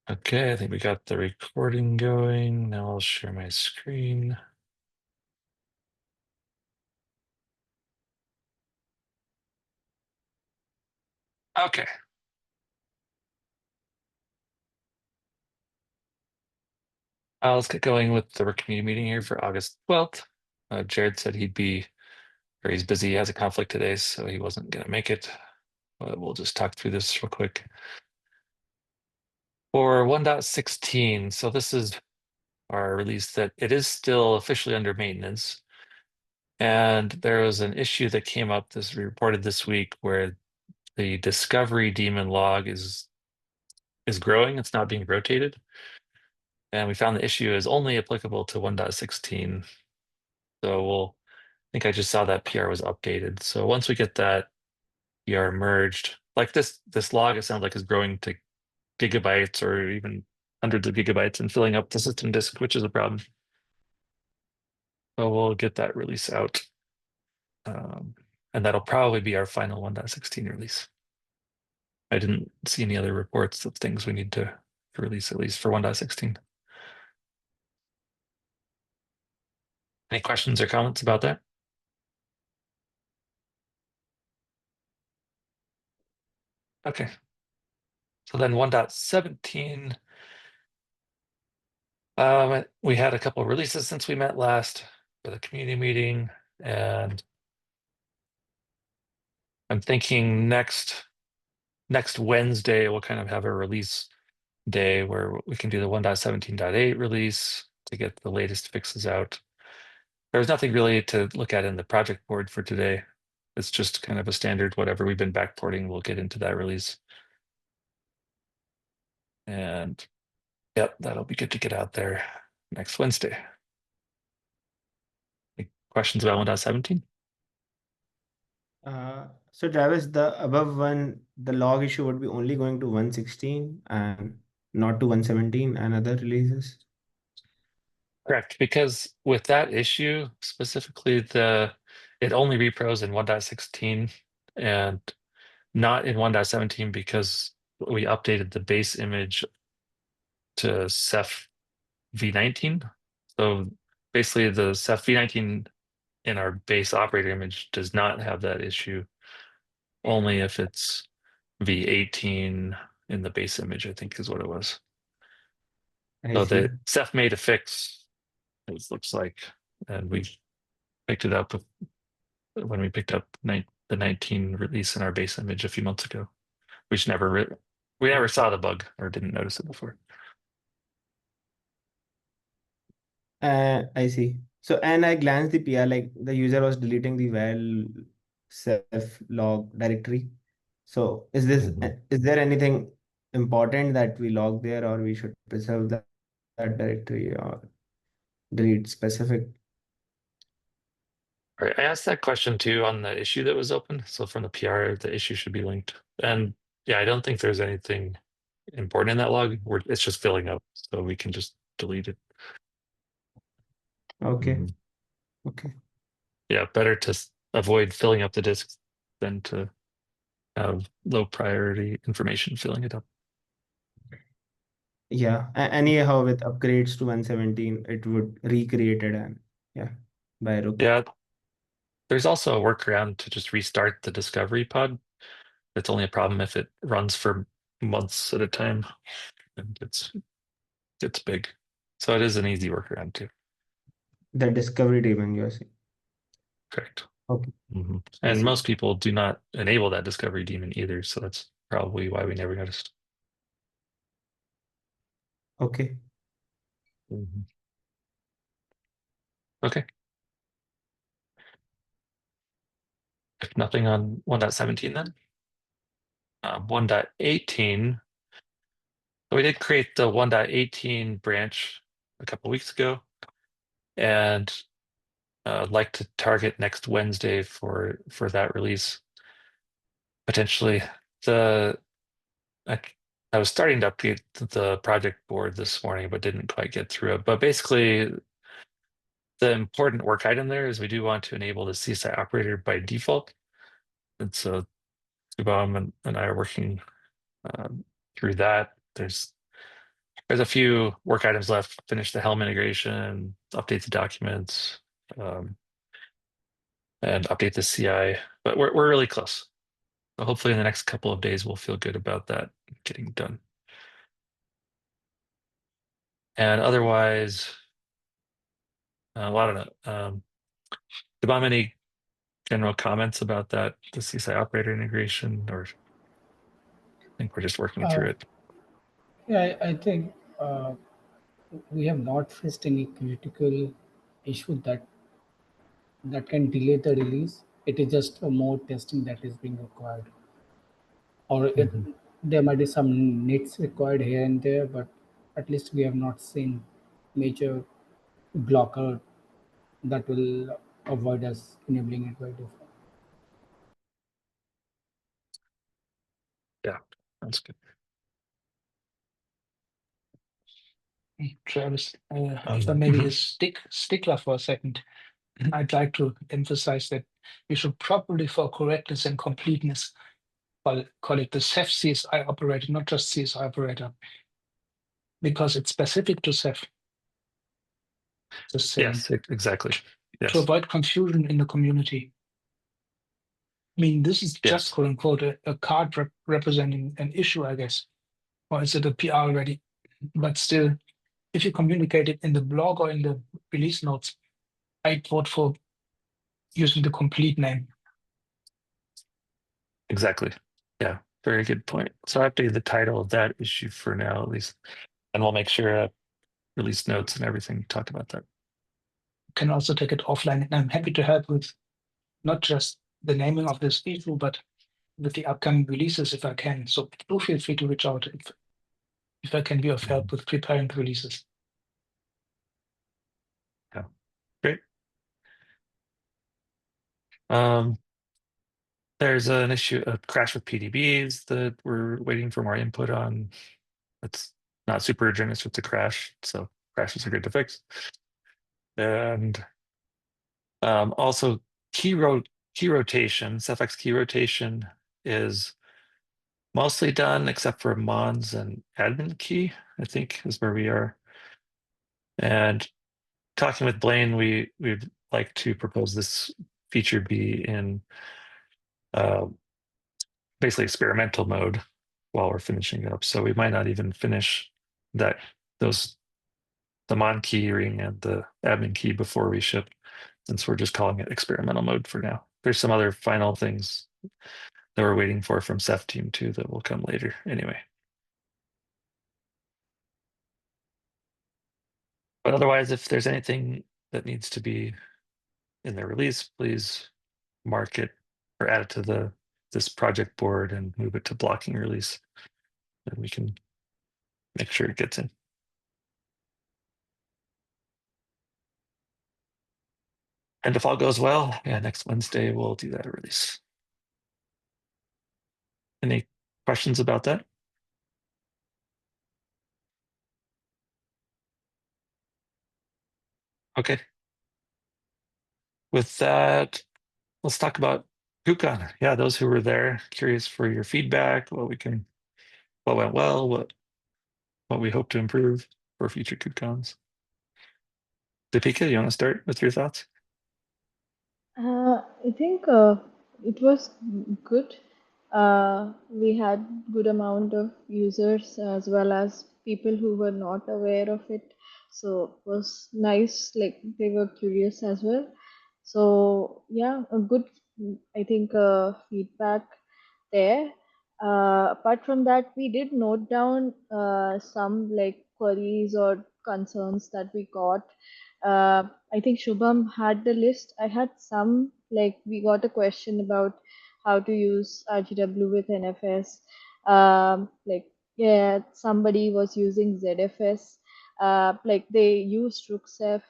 Okay, I think we got the recording going. Now I'll share my screen. Okay. Let's get going with the Rook community meeting here for August 12th. Jared said he's busy, he has a conflict today, so he wasn't going to make it. But we'll just talk through this real quick. For 1.16, so this is our release that it is still officially under maintenance. And there was an issue that came up this reported this week where the discovery daemon log is growing, it's not being rotated. And we found the issue is only applicable to 1.16. So I think I just saw that PR was updated. So once we get that PR merged, like this log, it sounds like is growing to gigabytes or even hundreds of gigabytes and filling up the system disk, which is a problem. So we'll get that release out. And that'll probably be our final 1.16 release. I didn't see any other reports of things we need to release, at least for 1.16. Any questions or comments about that? Okay. So then 1.17, we had a couple of releases since we met last for the community meeting, and I'm thinking next Wednesday we'll kind of have a release day where we can do the 1.17.8 release to get the latest fixes out. There's nothing really to look at in the project board for today. It's just kind of a standard, whatever we've been backporting, we'll get into that release. And yep, that'll be good to get out there next Wednesday. Any questions about 1.17? So Travis, the above one, the log issue would be only going to 116 and not to 117 and other releases. Correct, because with that issue specifically, it only repros in 1.16 and not in 1.17 because we updated the base image to Ceph v19. So basically the Ceph v19 in our base operator image does not have that issue, only if it's v18 in the base image, I think is what it was. I So see. the Ceph made a fix, it looks like, and we picked it up when we picked up the 19 release in our base image a few months ago. We never saw the bug or didn't notice it before. I see. So, and I glanced the PR, like the user was deleting the val self log directory. So, Mhm. is there anything important that we log there, or we should preserve that directory or delete specific? All right, I asked that question too on the issue that was open. So from the PR, the issue should be linked. And yeah, I don't think there's anything important in that log. It's just filling up, so we can just delete it. Okay. Mhm. Okay. Yeah, better to avoid filling up the disk than to have low priority information filling it up. Yeah. Anyhow, with upgrades to 117, it would recreate it and yeah, by Rook. Yeah, there's also a workaround to just restart the discovery pod. It's only a problem if it runs for months at a time and it's big. So it is an easy workaround too. The discovery daemon, you're saying. Correct. Okay. I And see. most people do not enable that discovery daemon either, so that's probably why we never noticed. Okay. Mhm. Okay. If nothing on 1.17 then. 1.18. So we did create the 1.18 branch a couple weeks ago, and I'd like to target next Wednesday for that release. Potentially, the I, I was starting to update the project board this morning, but didn't quite get through it. But basically, the important work item there is we do want to enable the CSI operator by default. And so Subham and I are working through that. There's There's a few work items left. Finish the Helm integration, update the documents, um, and update the CI. But we're really close. So hopefully in the next couple of days we'll feel good about that getting done. And otherwise, well, I don't know. Bob, any general comments about that, the CSI operator integration, or I think we're just working Uh, through it? yeah, I think we have not faced any critical issue that can delay the release. It is just a more testing that is being required, or Mhm. there might be some nits required here and there, but at least we have not seen major blocker that will avoid us enabling it by default. Yeah, that's good. Travis, if I may be a Mhm. stickler for a second, I'd like to emphasize that we should probably, for correctness and completeness, call it the Ceph CSI operator, not just CSI operator, because it's specific to Ceph. Just saying, Yes, exactly. to Yes, avoid confusion in the community. I mean, this is just yes, quote unquote a card representing an issue, I guess, or is it a PR already? But still, if you communicate it in the blog or in the release notes, I'd vote for using the complete name. exactly. Yeah, very good point. So I updated the title of that issue for now, at least, and we'll make sure release notes and everything talk about that. Can also take it offline, and I'm happy to help with not just the naming of this issue, but with the upcoming releases if I can. So do feel free to reach out if I can be of Mhm. help with preparing the releases. Yeah, great. Um, there's an issue, a crash with PDBs that we're waiting for more input on. It's not super urgent, it's just a crash, so crashes are good to fix. And also key rotation, Cephx key rotation is mostly done except for Mons and admin key, I think is where we are. And talking with Blaine, we'd like to propose this feature be in uh, basically experimental mode while we're finishing up. So we might not even finish that those the Mon key ring and the admin key before we ship, since we're just calling it experimental mode for now. There's some other final things that we're waiting for from Ceph team too that will come later anyway. But otherwise, if there's anything that needs to be in the release, please mark it or add it to this project board and move it to blocking release, and we can make sure it gets in. And if all goes well, yeah, next Wednesday we'll do that release. Any questions about that? Okay. With that, let's talk about KubeCon. Yeah, those who were there, curious for your feedback, what went well, what we hope to improve for future KubeCons. Deepika, you want to start with your thoughts? I think it was good. We had good amount of users as well as people who were not aware of it. So it was nice, like they were curious as well. So yeah, a good, I think, feedback there. Apart from that, we did note down some like queries or concerns that we got. I think Shubham had the list. I had some, like we got a question about how to use RGW with NFS. Like, yeah, somebody was using ZFS. Like they used Rookf,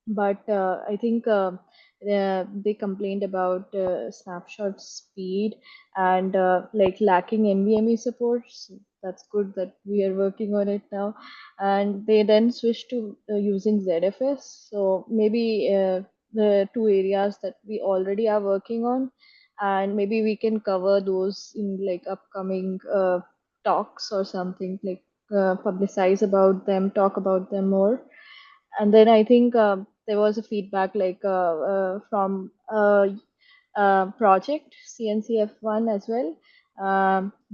but I think they complained about snapshot speed and like lacking NVMe support. So that's good that we are working on it now. And they then switched to using ZFS. So maybe the two areas that we already are working on, and maybe we can cover those in like upcoming talks or something like. publicize about them, talk about them more. And then I think there was a feedback like from project CNCF1 as well,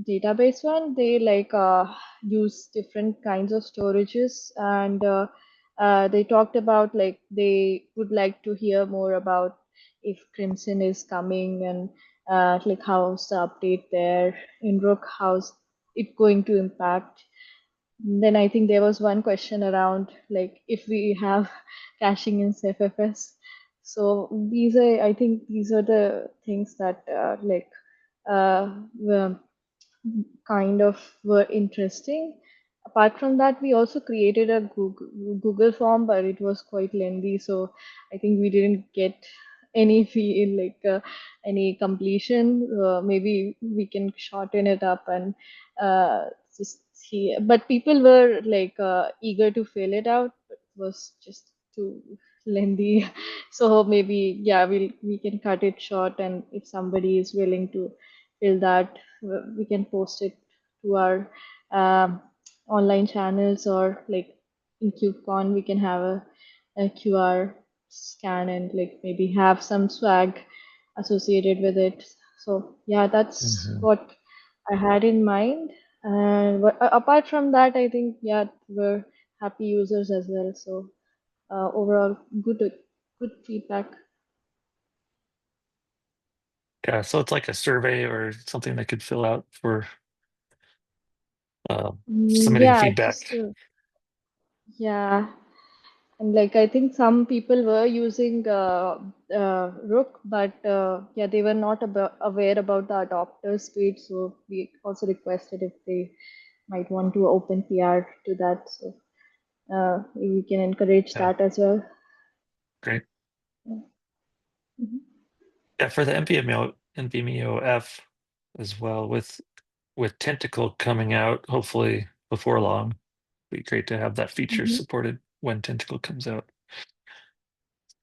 database one. They like use different kinds of storages, and they talked about like they would like to hear more about if Crimson is coming, and like how's the update there in Rook, how's it going to impact. Then I think there was one question around like if we have caching in CFFS. So these are, I think these are the things that were kind of were interesting. Apart from that, we also created a Google form, but it was quite lengthy, so I think we didn't get any fee like any completion. Maybe we can shorten it up and just see. But people were like eager to fill it out, but it was just too lengthy. So maybe yeah, we can cut it short, and if somebody is willing to fill that, we can post it to our um, online channels, or like in KubeCon we can have a QR scan and like maybe have some swag associated with it. So yeah, that's Mhm. what I had in mind. And apart from that, I think yeah, we're happy users as well. So overall, good feedback. Yeah, so it's like a survey or something they could fill out for submitting Yeah, feedback. just yeah. And like I think some people were using Rook, but yeah, they were not aware about the adopters page. So we also requested if they might want to open PR to that. So we can encourage Yeah, that as well. great. Mhm. Yeah, for the NVMeoF as well, with Tentacle coming out hopefully before long, it'd be great to have that feature Mhm. supported when Tentacle comes out.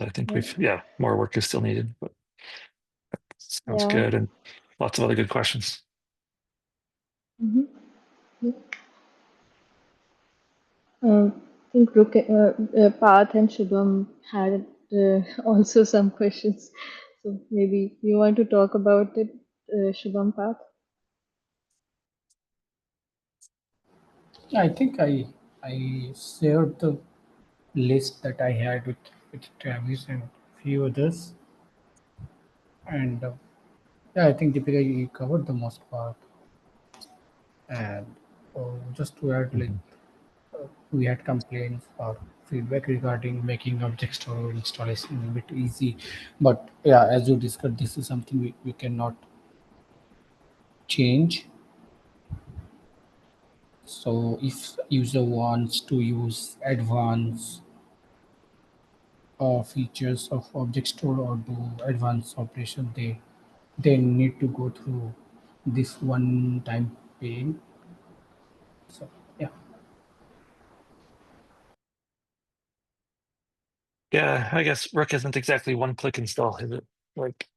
I think Yeah. yeah, more work is still needed, but sounds Yeah. good, and lots of other good questions. Mhm. Yeah. I think Parth and Shubham had also some questions. So maybe you want to talk about it, Shubham, Parth? I think I shared the list that I had with Travis and few others, and yeah, I think Deepika you covered the most part. And just to add, like Mhm. we had complaints or feedback regarding making object store installation a bit easy, but yeah, as you discussed, this is something we cannot change. So if user wants to use advanced features of object store or do advanced operation, they need to go through this one time paying. So yeah. Yeah, I guess Rook isn't exactly one click install, is it? Like,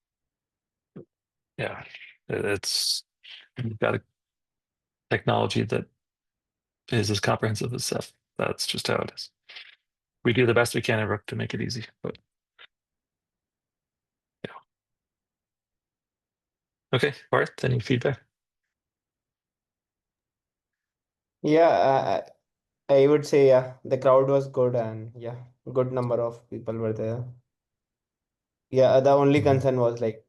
yeah, it's you've got a technology that is as comprehensive as Ceph. That's just how it is. We do the best we can in Rook to make it easy, but yeah. Okay, Barth, any feedback? Yeah, I would say yeah, the crowd was good, and yeah, good number of people were there. Yeah, the only Mhm. concern was like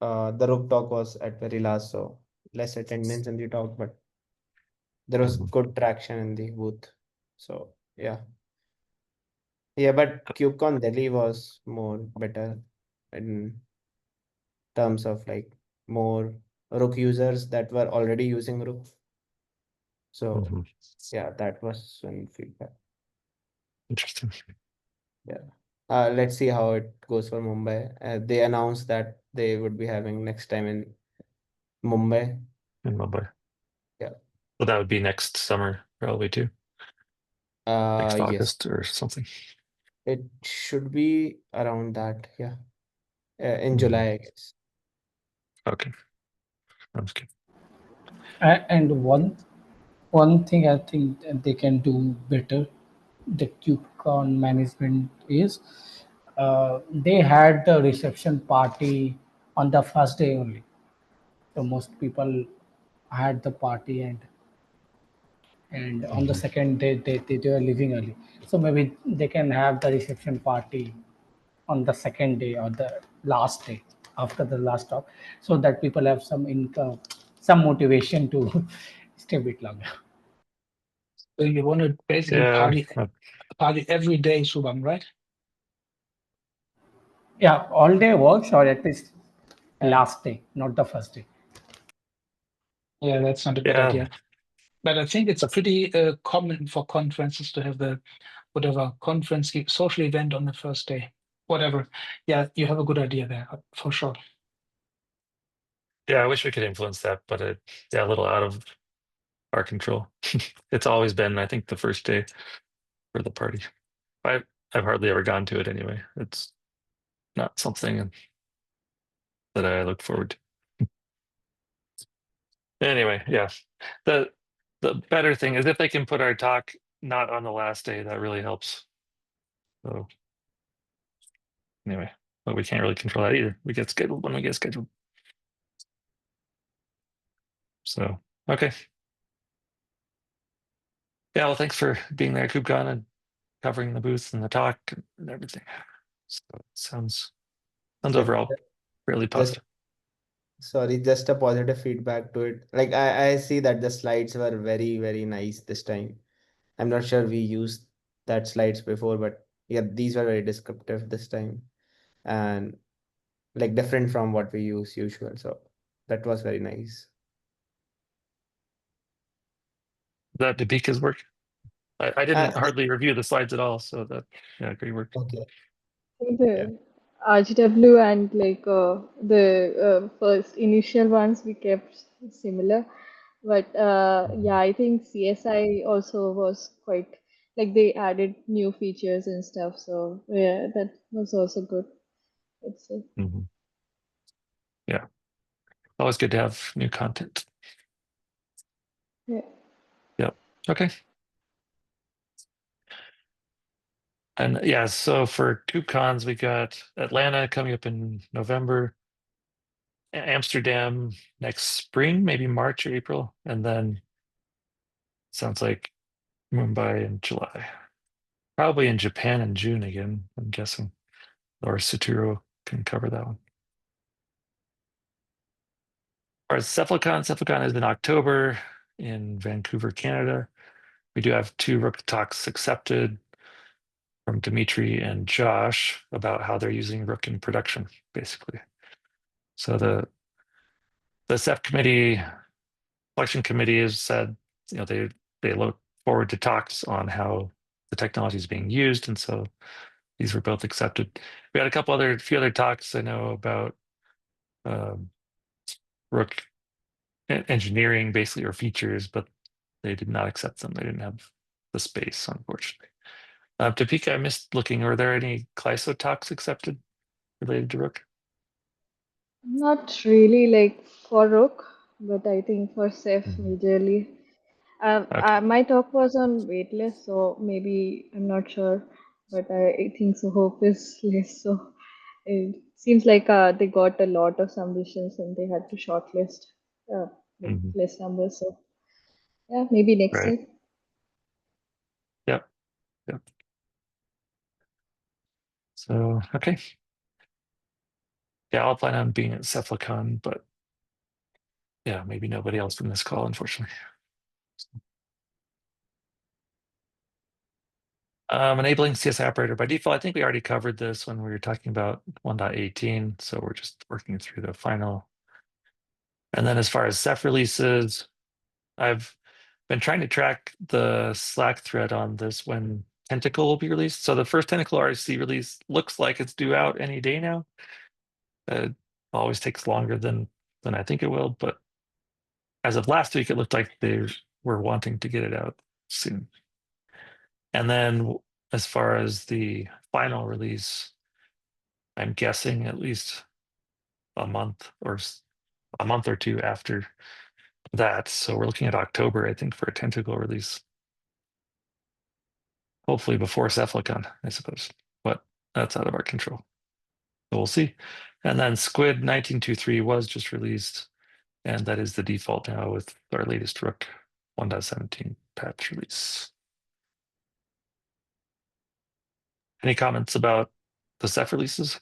the Rook talk was at very last, so less attendance in the talk, but there was Mhm. good traction in the booth. So yeah. Yeah, but KubeCon Delhi was more better in terms of like more Rook users that were already using Rook. So Mhm. yeah, that was one feedback. Interesting. Yeah. Let's see how it goes for Mumbai. They announced that they would be having next time in Mumbai. In Mumbai. Yeah. So that would be next summer, probably too. Next Yes. August or something. It should be around that. Yeah. In Mhm. July, I guess. Okay, sounds good. And one One thing I think that they can do better, the KubeCon management is, they had the reception party on the first day only. So most people had the party, and on the Mhm. second day they were leaving early. So maybe they can have the reception party on the second day or the last day after the last stop, so that people have some income, some motivation to stay a bit longer. So you want to basically Yeah, party every day, Shubham, right? Yeah, all day works, or at least Yeah. last day, not the first day. Yeah, that's not a bad yeah, idea. But I think it's pretty common for conferences to have the whatever conference social event on the first day. Whatever. Yeah, you have a good idea there for sure. yeah. I wish we could influence that, but yeah, a little out of our control. It's always been, I think, the first day for the party. I've hardly ever gone to it anyway. It's not something that I look forward to. Anyway, yeah. The the better thing is if they can put our talk not on the last day, that really helps. So anyway, but we can't really control that either. We get scheduled when we get scheduled. So okay. Yeah, well, thanks for being there, KubeCon, and covering the booth and the talk and everything. So it sounds So overall fairly just positive. sorry, just a positive feedback to it. Like I see that the slides were very, very nice this time. I'm not sure we used that slides before, but yeah, these were very descriptive this time and like different from what we use usual. So that was very nice. That Deepika's work. I didn't Uh, hardly review the slides at all, so that yeah, great work. okay. Yeah. The RGW and like the first initial ones we kept similar, but Mhm. yeah, I think CSI also was quite like they added new features and stuff. So yeah, that was also good. It's Mhm. Yeah, always good to have new content. yeah. Yep. Okay. And yeah, so for KubeCons, we got Atlanta coming up in November, Amsterdam next spring, maybe March or April, and then sounds like Mumbai in July. Probably in Japan in June again, I'm guessing. Or Satoru can cover that one. As far as Cephalcon is in October in Vancouver, Canada. We do have 2 Rook talks accepted from Dimitri and Josh about how they're using Rook in production, basically. So the SEP committee, selection committee has said, they look forward to talks on how the technology is being used, and so these were both accepted. We had a few other talks I know about um, Rook engineering, basically, or features, but they did not accept them. They didn't have the space, unfortunately. Topeka, I missed looking. Were there any CLISO talks accepted related to Rook? Not really like for Rook, but I think for Ceph Mhm. majorly. Okay. My talk was on waitlist, so maybe I'm not sure, but I think so. Hope is less. So it seems like they got a lot of submissions and they had to shortlist like Mhm. less numbers. So yeah, maybe next Right. year. Yep. Yep. So, okay. Yeah, I'll plan on being at Cephalcon, but yeah, maybe nobody else from this call, unfortunately. Enabling CSI operator by default. I think we already covered this when we were talking about 1.18, so we're just working through the final. And then as far as Ceph releases, I've been trying to track the Slack thread on this when Tentacle will be released. So the first Tentacle RC release looks like it's due out any day now. It always takes longer than I think it will, but as of last week, it looked like they were wanting to get it out soon. And then as far as the final release, I'm guessing at least a month or a month or two after that. So we're looking at October, I think, for a tentacle release. Hopefully before Cephalocon, I suppose. But that's out of our control. So we'll see. And then Squid 1923 was just released. And that is the default now with our latest Rook 1.17 patch release. Any comments about the Ceph releases?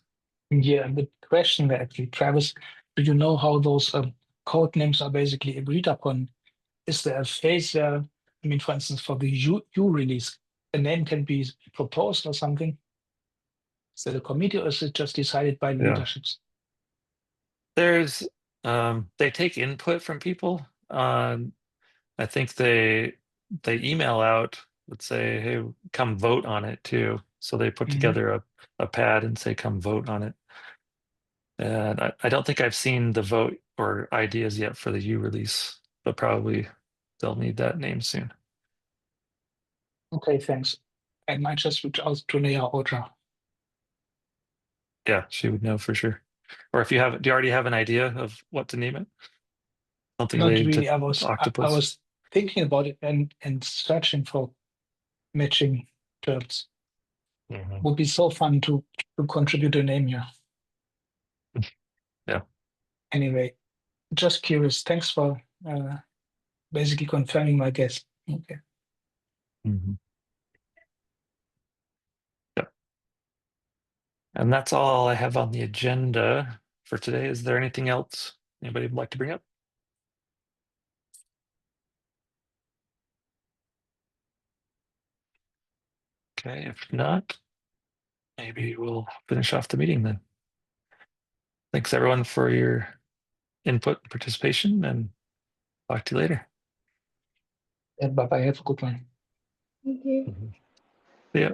Yeah, the question there actually, Travis, do you know how those code names are basically agreed upon? Is there a phase there? I mean, for instance, for the U release, a name can be proposed or something? Is that a committee or is it just decided by Yeah. leaderships? There's they take input from people. I think they email out, let's say, hey, come vote on it too. So they put together a pad and say, come vote on it. And I don't think I've seen the vote or ideas yet for the U release, but probably they'll need that name soon. Okay, thanks. I might just reach out to Leah Oja. Yeah, she would know for sure. Or if you have, do you already have an idea of what to name it? Something Not related really. to I was octopus? thinking about it and searching for matching terms. Would be so fun to contribute a name here. Yeah. Anyway, just curious. Thanks for basically confirming my guess. Okay. Yep. And that's all I have on the agenda for today. Is there anything else anybody would like to bring up? Okay, if not, maybe we'll finish off the meeting then. Thanks everyone for your input and participation, and talk to you later. And bye bye. Have a good one. Thank you. See ya.